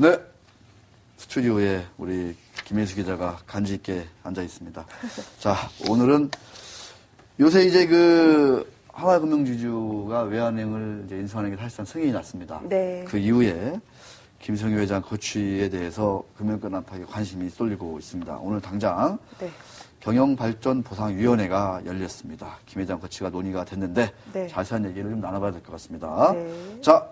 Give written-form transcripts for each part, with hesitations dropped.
네. 스튜디오에 우리 김혜수 기자가 간지 있게 앉아 있습니다. 자, 오늘은 요새 이제 하나금융지주가 외환은행을 이제 인수하는 게 사실상 승인이 났습니다. 네. 그 이후에 김성유 회장 거취에 대해서 금융권 안팎에 관심이 쏠리고 있습니다. 오늘 당장 네. 경영발전보상위원회가 열렸습니다. 김 회장 거취가 논의가 됐는데 네. 자세한 얘기를 좀 나눠봐야 될 것 같습니다. 네. 자,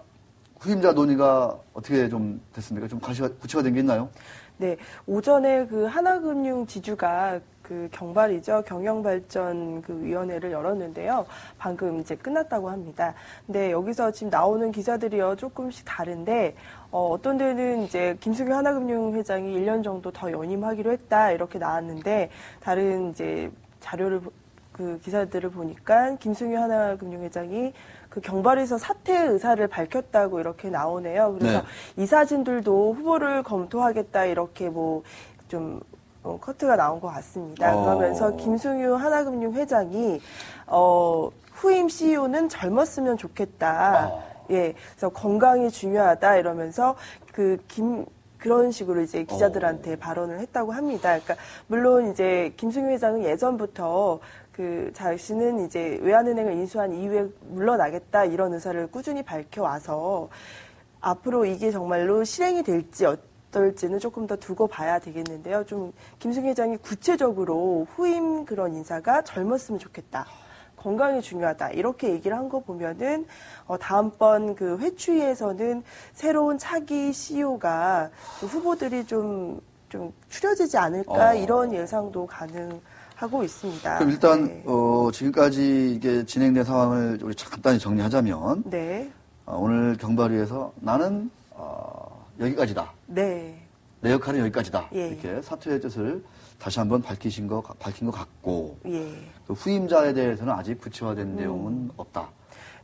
후임자 논의가 어떻게 좀 됐습니까? 좀 구체화된 게 있나요? 네, 오전에 하나금융 지주가 경발이죠. 경영발전 위원회를 열었는데요. 방금 이제 끝났다고 합니다. 근데 여기서 지금 나오는 기사들이요, 조금씩 다른데, 어떤 데는 이제 김승유 하나금융 회장이 1년 정도 더 연임하기로 했다, 이렇게 나왔는데, 다른 이제 자료를, 기사들을 보니까 김승유 하나금융 회장이 경발에서 사퇴 의사를 밝혔다고 이렇게 나오네요. 그래서 네. 이 사진들도 후보를 검토하겠다 이렇게 좀 커트가 나온 것 같습니다. 그러면서 김승유 하나금융 회장이 후임 CEO는 젊었으면 좋겠다. 예, 그래서 건강이 중요하다 이러면서 그런 식으로 이제 기자들한테 발언을 했다고 합니다. 그러니까 물론 이제 김승유 회장은 예전부터 자신은 이제 외환은행을 인수한 이후에 물러나겠다 이런 의사를 꾸준히 밝혀와서 앞으로 이게 정말로 실행이 될지 어떨지는 조금 더 두고 봐야 되겠는데요. 좀 김승유 회장이 구체적으로 후임 그런 인사가 젊었으면 좋겠다. 건강이 중요하다. 이렇게 얘기를 한 거 보면은 다음번 회추위에서는 새로운 차기 CEO가 후보들이 좀 추려지지 않을까 이런 예상도 가능하고 있습니다. 그럼 일단 네. 지금까지 이게 진행된 상황을 우리 간단히 정리하자면 네. 오늘 경발위에서 나는 여기까지다. 네. 내 역할은 여기까지다. 예. 이렇게 사퇴의 뜻을 다시 한번 밝힌 것 같고 예. 후임자에 대해서는 아직 구체화된 내용은 없다.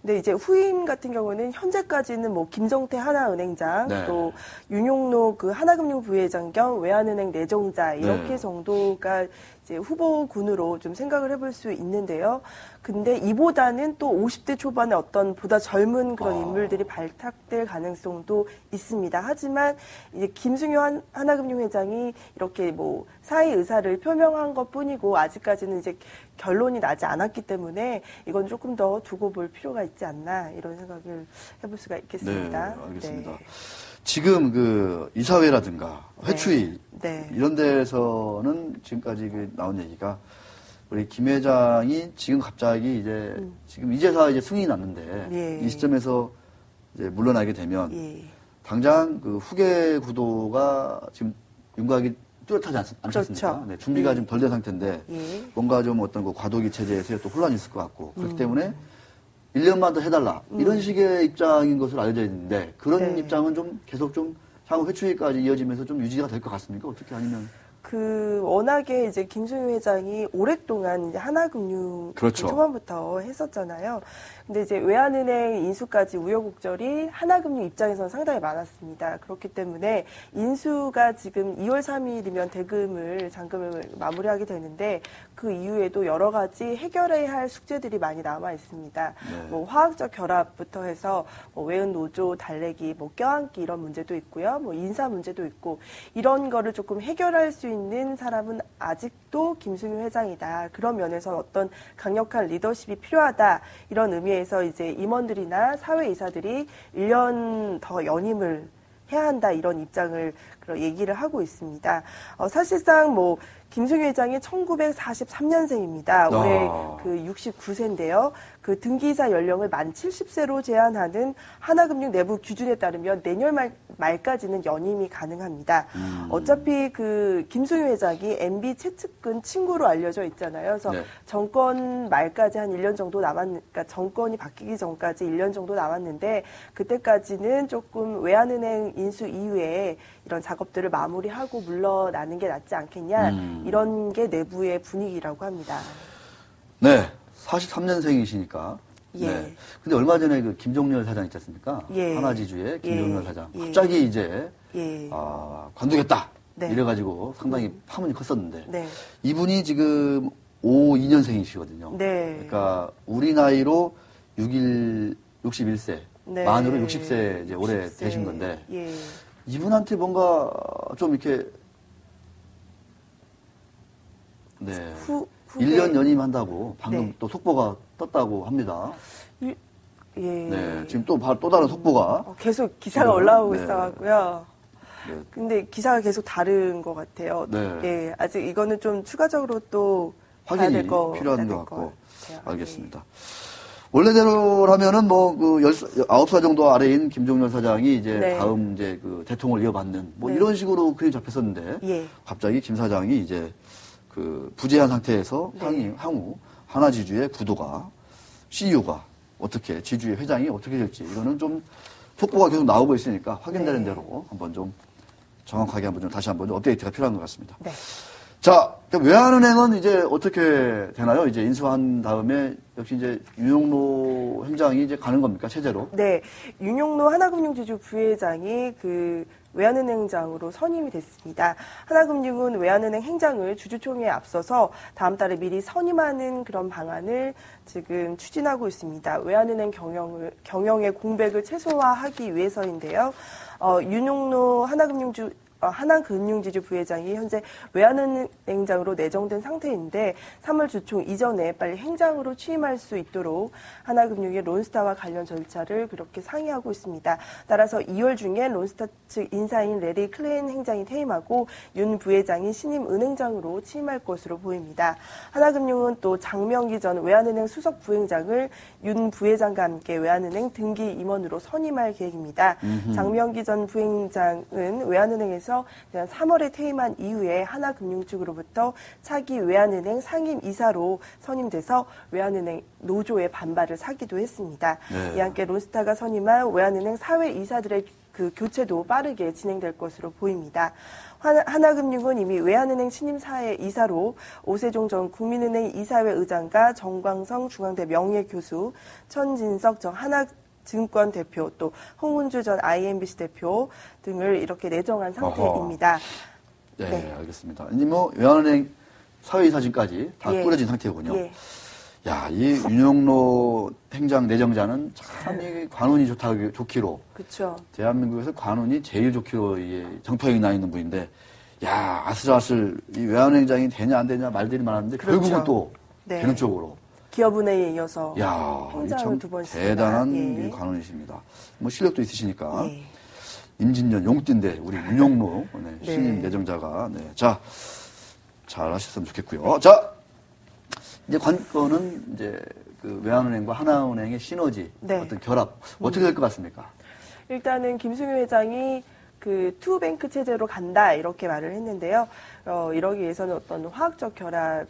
근데 이제 후임 같은 경우는 현재까지는 김정태 하나은행장, 네. 또 윤용로 하나금융 부회장 겸 외환은행 내정자 이렇게 네. 정도가 이제 후보군으로 좀 생각을 해볼 수 있는데요. 근데 이보다는 또 50대 초반의 어떤 보다 젊은 그런 인물들이 발탁될 가능성도 있습니다. 하지만 이제 김승유 하나금융 회장이 이렇게 사의 의사를 표명한 것 뿐이고 아직까지는 이제 결론이 나지 않았기 때문에 이건 조금 더 두고 볼 필요가 있지 않나 이런 생각을 해볼 수가 있겠습니다. 네, 알겠습니다. 네. 지금 이사회라든가 회추위 네. 이런 데에서는 지금까지 나온 얘기가 우리 김 회장이 지금 갑자기 지금 이제서 승인이 났는데 예. 이 시점에서 이제 물러나게 되면 예. 당장 후계 구도가 지금 윤곽이 뚜렷하지 않습니까? 그렇죠. 네, 준비가 예. 좀 덜 된 상태인데 예. 뭔가 좀 어떤 과도기 체제에서 또 혼란이 있을 것 같고 그렇기 때문에 1년만 더 해달라 이런 식의 입장인 것으로 알려져 있는데 그런 네. 입장은 좀 계속 좀 향후 회추위까지 이어지면서 좀 유지가 될 것 같습니까? 어떻게 아니면 워낙에 이제 김승유 회장이 오랫동안 이제 하나금융 그렇죠. 초반부터 했었잖아요. 근데 이제 외환은행 인수까지 우여곡절이 하나금융 입장에서는 상당히 많았습니다. 그렇기 때문에 인수가 지금 2월 3일이면 잔금을 마무리하게 되는데 그 이후에도 여러 가지 해결해야 할 숙제들이 많이 남아 있습니다. 네. 화학적 결합부터 해서 외은 노조 달래기, 껴안기 이런 문제도 있고요. 인사 문제도 있고 이런 거를 조금 해결할 수 있는 사람은 아직도 김승유 회장이다. 그런 면에서 어떤 강력한 리더십이 필요하다. 이런 의미에서 이제 임원들이나 사회이사들이 1년 더 연임을 해야 한다. 이런 입장을 얘기를 하고 있습니다. 사실상 김승유 회장이 1943년생입니다. 올해 69세인데요. 등기이사 연령을 만 70세로 제한하는 하나금융 내부 규준에 따르면 내년 말까지는 연임이 가능합니다. 어차피 김승유 회장이 MB 최측근 친구로 알려져 있잖아요. 그래서 네. 정권 말까지 한 1년 정도 그러니까 정권이 바뀌기 전까지 1년 정도 남았는데 그때까지는 조금 외환은행 인수 이후에 이런 작업들을 마무리하고 물러나는 게 낫지 않겠냐. 이런 게 내부의 분위기라고 합니다. 네. 43년생이시니까. 예. 네. 근데 얼마 전에 김종렬 사장 있지 않습니까? 예. 하나지주의 김종렬 예. 사장. 예. 갑자기 이제, 예. 관두겠다. 네. 이래가지고 상당히 파문이 컸었는데. 네. 이분이 지금 52년생이시거든요. 네. 그러니까 우리 나이로 61세. 네. 만으로 60세 이제 올해 60세. 되신 건데. 예. 이분한테 뭔가 좀 이렇게 네. 1년 연임한다고 방금 또 속보가 떴다고 합니다. 예. 네. 지금 또 다른 속보가 계속 기사가 올라오고 네. 있어갖고요. 네. 근데 기사가 계속 다른 것 같아요. 네. 예. 아직 이거는 좀 추가적으로 또 확인이 필요한 것 같고. 알겠습니다. 원래대로라면은 뭐 그 19살 정도 아래인 김종렬 사장이 이제 네. 다음 이제 그 대통령을 이어받는 뭐 네. 이런 식으로 그림이 잡혔었는데 예. 갑자기 김 사장이 이제 그 부재한 상태에서 네. 향후 하나지주의 구도가 CEO가 어떻게 지주의 회장이 어떻게 될지 이거는 좀 속보가 계속 나오고 있으니까 확인되는 네. 대로 한번 좀 정확하게 한번 좀 다시 한번 좀 업데이트가 필요한 것 같습니다. 네. 자, 외환은행은 이제 어떻게 되나요? 이제 인수한 다음에 역시 이제 윤용로 행장이 이제 가는 겁니까? 체제로? 네. 윤용로 하나금융지주 부회장이 그 외환은행장으로 선임이 됐습니다. 하나금융은 외환은행 행장을 주주총회에 앞서서 다음 달에 미리 선임하는 그런 방안을 지금 추진하고 있습니다. 외환은행 경영의 공백을 최소화하기 위해서인데요. 윤용로 하나금융지주 부회장이 현재 외환은행장으로 내정된 상태인데 3월 주총 이전에 빨리 행장으로 취임할 수 있도록 하나금융의 론스타와 관련 절차를 그렇게 상의하고 있습니다. 따라서 2월 중에 론스타 측 인사인 레리 클레인 행장이 퇴임하고 윤 부회장이 신임 은행장으로 취임할 것으로 보입니다. 하나금융은 또 장명기 전 외환은행 수석 부행장을 윤 부회장과 함께 외환은행 등기 임원으로 선임할 계획입니다. 장명기 전 부행장은 외환은행에서 3월에 퇴임한 이후에 하나금융 측으로부터 차기 외환은행 상임이사로 선임돼서 외환은행 노조의 반발을 사기도 했습니다. 네. 이와 함께 론스타가 선임한 외환은행 사회이사들의 그 교체도 빠르게 진행될 것으로 보입니다. 하나금융은 이미 외환은행 신임사회 이사로 오세종 전 국민은행 이사회 의장과 정광성 중앙대 명예교수, 천진석 전 하나증권 대표, 또 홍은주 전 IMBC 대표 등을 이렇게 내정한 상태입니다. 네, 네, 알겠습니다. 이제 뭐 외환은행 사회이사진까지 다 꾸려진 상태군요. 예. 야, 이 윤용로 행장 내정자는 참 이 관운이 좋기로. 그렇죠. 대한민국에서 관운이 제일 좋기로 정통이 나 있는 분인데, 야, 아슬아슬 이 외환은행장이 되냐 안 되냐 말들이 많았는데 그렇죠. 결국은 또 네. 되는 쪽으로. 기업은행에 이어서 야, 행장을 2번씩 대단한 예. 관운이십니다. 뭐 실력도 있으시니까. 예. 임진년 용띠인데 우리 윤용로 네, 네. 신임 내정자가 자, 잘 하셨으면 좋겠고요. 자, 이제 관건은 이제 그 외환은행과 하나은행의 시너지, 네. 어떤 결합 어떻게 될 것 같습니까? 일단은 김승유 회장이 그 투뱅크 체제로 간다 이렇게 말을 했는데요. 이러기 위해서는 어떤 화학적 결합,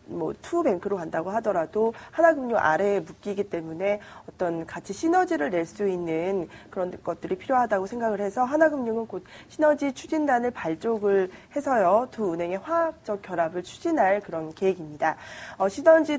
뭐 투뱅크로 간다고 하더라도 하나금융 아래에 묶이기 때문에 어떤 같이 시너지를 낼 수 있는 그런 것들이 필요하다고 생각을 해서 하나금융은 곧 시너지 추진단을 발족을 해서요 두 은행의 화학적 결합을 추진할 그런 계획입니다. 시너지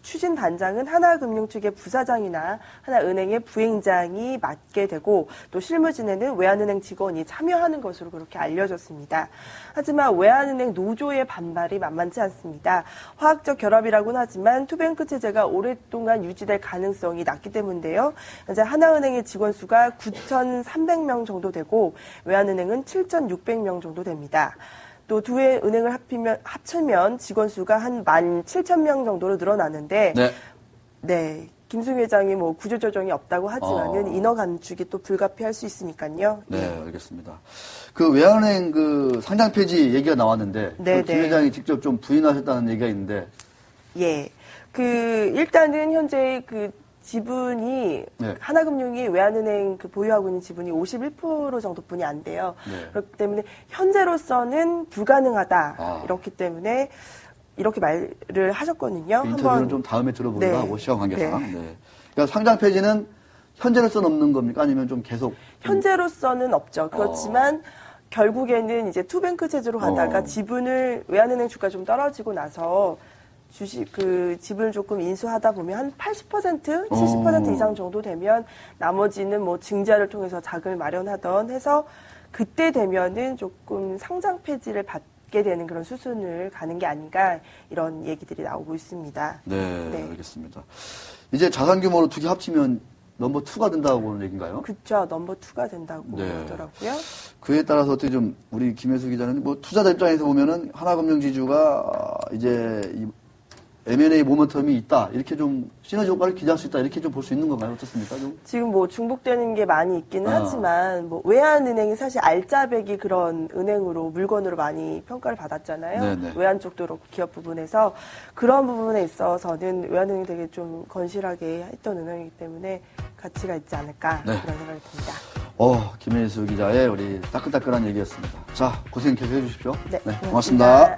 추진 단장은 하나금융 측의 부사장이나 하나은행의 부행장이 맡게 되고 또 실무진에는 외환은행 직원이 참여하는 것으로 그렇게 알려졌습니다. 하지만 외환은행 노조의 반발이 만만치 않습니다. 화학적 결합이라고는 하지만 투뱅크 체제가 오랫동안 유지될 가능성이 낮기 때문인데요. 현재 하나은행의 직원 수가 9,300명 정도 되고 외환은행은 7,600명 정도 됩니다. 또 두 은행을 합치면 직원 수가 한 17,000명 정도로 늘어나는데, 네, 김승유 회장이 뭐 구조조정이 없다고 하지만은 인허 감축이 또 불가피할 수 있으니까요. 네, 알겠습니다. 그 외환은행 그 상장 폐지 얘기가 나왔는데, 네, 김 회장이 직접 좀 부인하셨다는 얘기가 있는데, 예, 일단은 현재 그 지분이 네. 하나금융이 외환은행 그 보유하고 있는 지분이 51% 정도뿐이 안 돼요. 네. 그렇기 때문에 현재로서는 불가능하다. 이렇기 때문에 이렇게 말을 하셨거든요. 그 인터뷰는 좀 다음에 들어보기로 네. 하고 시험 관계상. 네. 네. 그러니까 상장 폐지는 현재로서는 없는 겁니까? 아니면 좀 계속? 현재로서는 없죠. 그렇지만 결국에는 이제 투뱅크 체제로 가다가 지분을 외환은행 주가 좀 떨어지고 나서 지분을 조금 인수하다 보면 한 80%, 70% 이상 정도 되면 나머지는 뭐 증자를 통해서 자금을 마련하던 해서 그때 되면은 조금 상장 폐지를 받게 되는 그런 수순을 가는 게 아닌가 이런 얘기들이 나오고 있습니다. 네. 알겠습니다. 이제 자산 규모로 두 개 합치면 넘버 2가 된다고 보는 얘기인가요? 그렇죠. 넘버 2가 된다고 네. 하더라고요. 그에 따라서 어떻게 좀 우리 김혜수 기자는 뭐 투자자 입장에서 보면은 하나금융지주가 이제 이 M&A 모멘텀이 있다 이렇게 좀 시너지 효과를 기대할 수 있다 이렇게 좀 볼 수 있는 건가요? 어떻습니까? 좀? 지금 뭐 중복되는 게 많이 있기는 하지만 뭐 외환은행이 사실 알짜배기 그런 은행으로 물건으로 많이 평가를 받았잖아요. 네네. 외환 쪽도 그렇고 기업 부분에서 그런 부분에 있어서는 외환은행이 되게 좀 건실하게 했던 은행이기 때문에 가치가 있지 않을까 네. 그런 생각이 듭니다. 김혜수 기자의 우리 따끈따끈한 얘기였습니다. 자, 고생 계속 해주십시오. 네, 고맙습니다. 고맙습니다.